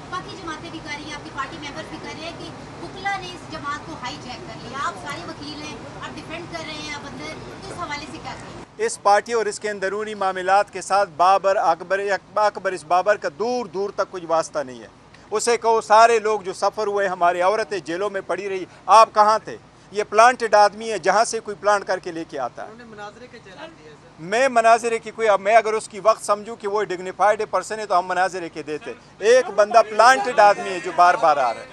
बाकी जमातें भी कर रही हैं, आपकी पार्टी मेंबर भी कर रहे हैं कि बुकला ने इस जमात को हाईजैक कर लिया। आप सारे वकील हैं, आप डिफेंड कर रहे हैं, आप अंदर, तो इस हवाले से क्या कहें? इस पार्टी और इसके अंदरूनी मामलात के साथ बाबर अकबर इस बाबर का दूर दूर तक कुछ वास्ता नहीं है। उसे कहो सारे लोग जो सफ़र हुए, हमारी औरतें जेलों में पड़ी रही, आप कहाँ थे? ये प्लांटेड आदमी है, जहाँ से कोई प्लांट करके लेके आता है। मैं मनाजरे की कोई, मैं अगर उसकी वक्त समझूं कि वो डिग्निफाइड पर्सन है तो हम मनाजरे के देते। एक बंदा प्लांटेड आदमी है जो बार बार आ रहा है।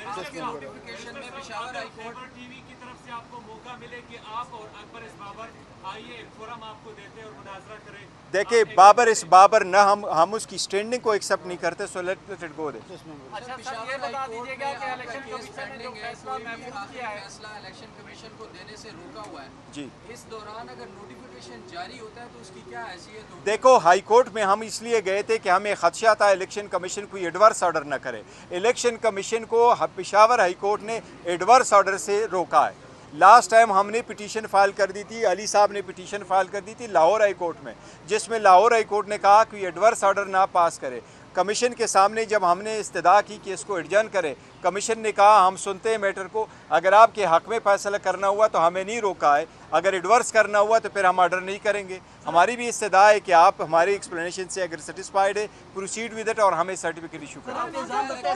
देखिए बाबर इस बाबर न हम उसकी स्टैंडिंग को एक्सेप्ट नहीं करते, सो लेट इट गो दे। अच्छा सर, ये बता दीजिएगा कि इलेक्शन कमीशन ने जो फैसला महफूज किया है, फैसला इलेक्शन कमीशन को देने से रोका हुआ है जी, इस दौरान अगर नोटिफिकेशन जारी होता है तो उसकी क्या हैसियत होगी? देखो हाई कोर्ट में हम इसलिए गए थे कि हमें खदशा था इलेक्शन कमीशन कोई एडवर्स ऑर्डर न करे। इलेक्शन कमीशन को पेशावर हाई कोर्ट ने एडवर्स ऑर्डर से रोका है। लास्ट टाइम हमने पिटीशन फाइल कर दी थी, अली साहब ने पिटीशन फाइल कर दी थी लाहौर हाई कोर्ट में, जिसमें लाहौर हाई कोर्ट ने कहा कि एडवर्स ऑर्डर ना पास करे। कमीशन के सामने जब हमने इस्तदा की कि इसको एडजर्न करे, कमीशन ने कहा हम सुनते हैं मैटर को, अगर आपके हक़ में फैसला करना हुआ तो हमें नहीं रोका है, अगर एडवर्स करना हुआ तो फिर हम ऑर्डर नहीं करेंगे। हमारी भी इस्तदा है कि आप हमारी एक्सप्लेनेशन से अगर सेटिस्फाइड है प्रोसीड विद इट और हमें सर्टिफिकेट इशू करें। इल्ज़ाम लगता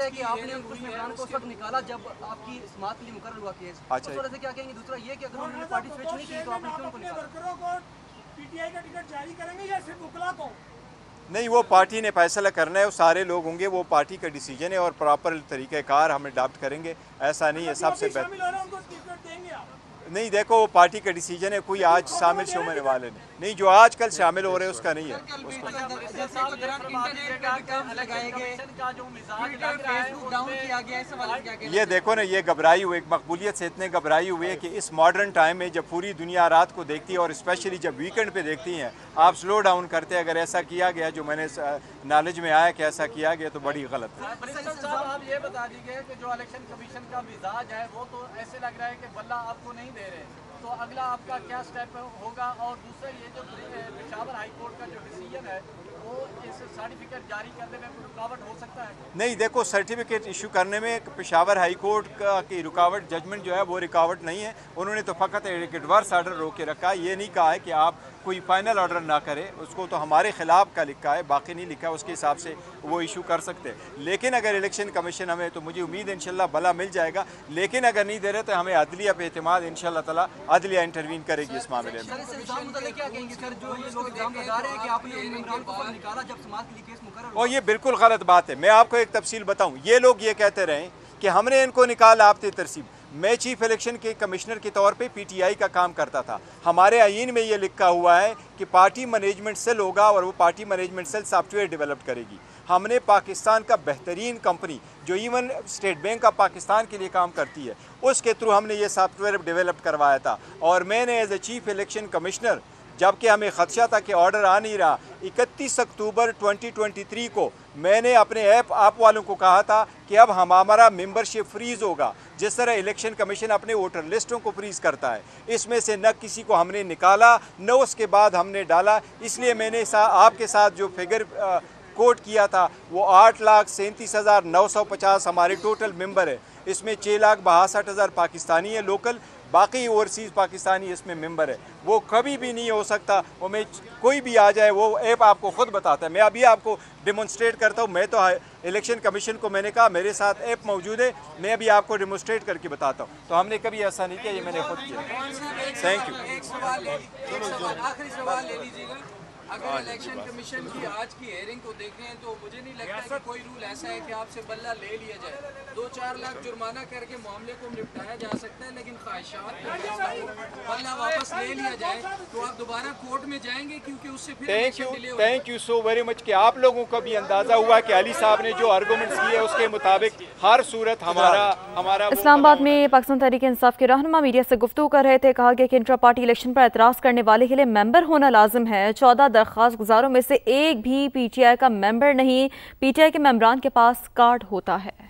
है कि आपने उस इमरान को उस वक्त निकाला जब आपकी समाअत के लिए मुकर्रर हुआ केस। अच्छा, इस वजह से क्या कहेंगे? दूसरा ये कि अगर उन्होंने पार्टी स्विच नहीं की तो आपने क्यों उनको निकाला? पीटीआई का टिकट जारी करेंगे या सिर्फ बुकला को? नहीं, वो पार्टी ने फैसला करना है, वो सारे लोग होंगे, वो पार्टी का डिसीजन है और प्रॉपर तरीक़ेकार हम अडॉप्ट करेंगे। ऐसा नहीं है सबसे बेहतर नहीं, देखो वो पार्टी का डिसीजन है, कोई आज शामिल होने वाले नहीं, जो आज कल शामिल हो रहे हैं उसका नहीं है। ये देखो ना, ये घबराई हुई, मकबूलियत से इतने घबराई हुए कि इस मॉडर्न टाइम में जब पूरी दुनिया रात को देखती है और स्पेशली जब वीकेंड पे देखती हैं, आप स्लो डाउन करते हैं। अगर ऐसा किया गया, जो मैंने नॉलेज में आया कि ऐसा किया गया, तो बड़ी गलत है। आप ये बता दीजिए कि जो इलेक्शन कमीशन का मिजाज है वो तो ऐसे लग रहा है कि बल्ला आपको नहीं दे रहे, तो अगला आपका क्या स्टेप होगा? और दूसरा ये जो पेशावर हाई कोर्ट का जो डिसीजन है वो इस सर्टिफिकेट जारी करने में कोई रुकावट हो सकता है? नहीं, देखो सर्टिफिकेट इशू करने में पेशावर हाई कोर्ट की रुकावट, जजमेंट जो है वो रुकावट नहीं है। उन्होंने तो फ़कत एक एडवर्स ऑर्डर रोक के रखा है, ये नहीं कहा है कि आप कोई फाइनल ऑर्डर ना करें। उसको तो हमारे खिलाफ का लिखा है, बाकी नहीं लिखा है, उसके हिसाब से वो इशू कर सकते हैं। लेकिन अगर इलेक्शन कमीशन हमें, तो मुझे उम्मीद है इंशाल्लाह भला मिल जाएगा। लेकिन अगर नहीं दे रहे तो हमें अदलिया पे एतमाद, इंशाल्लाह ताला अदलिया इंटरवीन करेगी इस मामले में। और ये बिल्कुल गलत बात है। मैं आपको एक तफसील बताऊं, ये लोग ये कहते रहे कि हमने इनको निकाला आपते तरसीब। मैं चीफ इलेक्शन के कमिश्नर के तौर पे पीटीआई का काम करता था। हमारे आईन में ये लिखा हुआ है कि पार्टी मैनेजमेंट सेल होगा और वो party management cell software develop करेगी। हमने पाकिस्तान का बेहतरीन कंपनी जो even state bank of Pakistan के लिए काम करती है, उसके थ्रू हमने ये सॉफ्टवेयर डेवलप करवाया था। और मैंने as a chief election commissioner, जबकि हमें खदशा था कि ऑर्डर आ नहीं रहा, 31 अक्टूबर 2023 को मैंने अपने ऐप वालों को कहा था कि अब हमारा मेंबरशिप फ्रीज़ होगा, जिस तरह इलेक्शन कमीशन अपने वोटर लिस्टों को फ्रीज़ करता है। इसमें से न किसी को हमने निकाला, न उसके बाद हमने डाला। इसलिए मैंने आपके साथ जो फिगर कोट किया था वो 8,37,950 हमारे टोटल मेंबर है। इसमें 6,62,000 पाकिस्तानी है लोकल, बाकी ओवरसीज़ पाकिस्तानी इसमें मेंबर है। वो कभी भी नहीं हो सकता, वो में कोई भी आ जाए, वो ऐप आपको ख़ुद बताता है। मैं अभी आपको डेमोन्स्ट्रेट करता हूँ। मैं तो इलेक्शन कमीशन को मैंने कहा मेरे साथ ऐप मौजूद है, मैं अभी आपको डेमोन्स्ट्रेट करके बताता हूँ। तो हमने कभी ऐसा नहीं किया, ये मैंने खुद किया। Thank you. आखिरी सवाल ले लीजिएगा। अगर इलेक्शन कमीशन की आज की हेयरिंग को देखें तो मुझे नहीं लगता कि कोई रूल ऐसा है कि आपसे बल्ला ले लिया जाए। 2-4 लाख जुर्माना करके मामले को निपटाया जा सकता है, लेकिन ख्वाहिशात बल्ला वापस ले लिया जाए तो आप दोबारा कोर्ट में जाएंगे, क्योंकि उससे फिर thank you so very much कि आप लोगों को भी अंदाजा हुआ कि अली साहब ने जो आर्गूमेंट्स किए उसके मुताबिक हर सूरत हमारा इस्लामाबाद में पाकिस्तान तहरीक इंसाफ के रहनुमा मीडिया से गुफ्तगू कर रहे थे। कहा गया कि इंट्रा पार्टी इलेक्शन पर एतराज़ करने वाले के लिए मेंबर होना लाजिम है। 14 दरख्वास्त गुजारों में से एक भी पीटीआई का मेंबर नहीं। पीटीआई के मेंबरान के पास कार्ड होता है।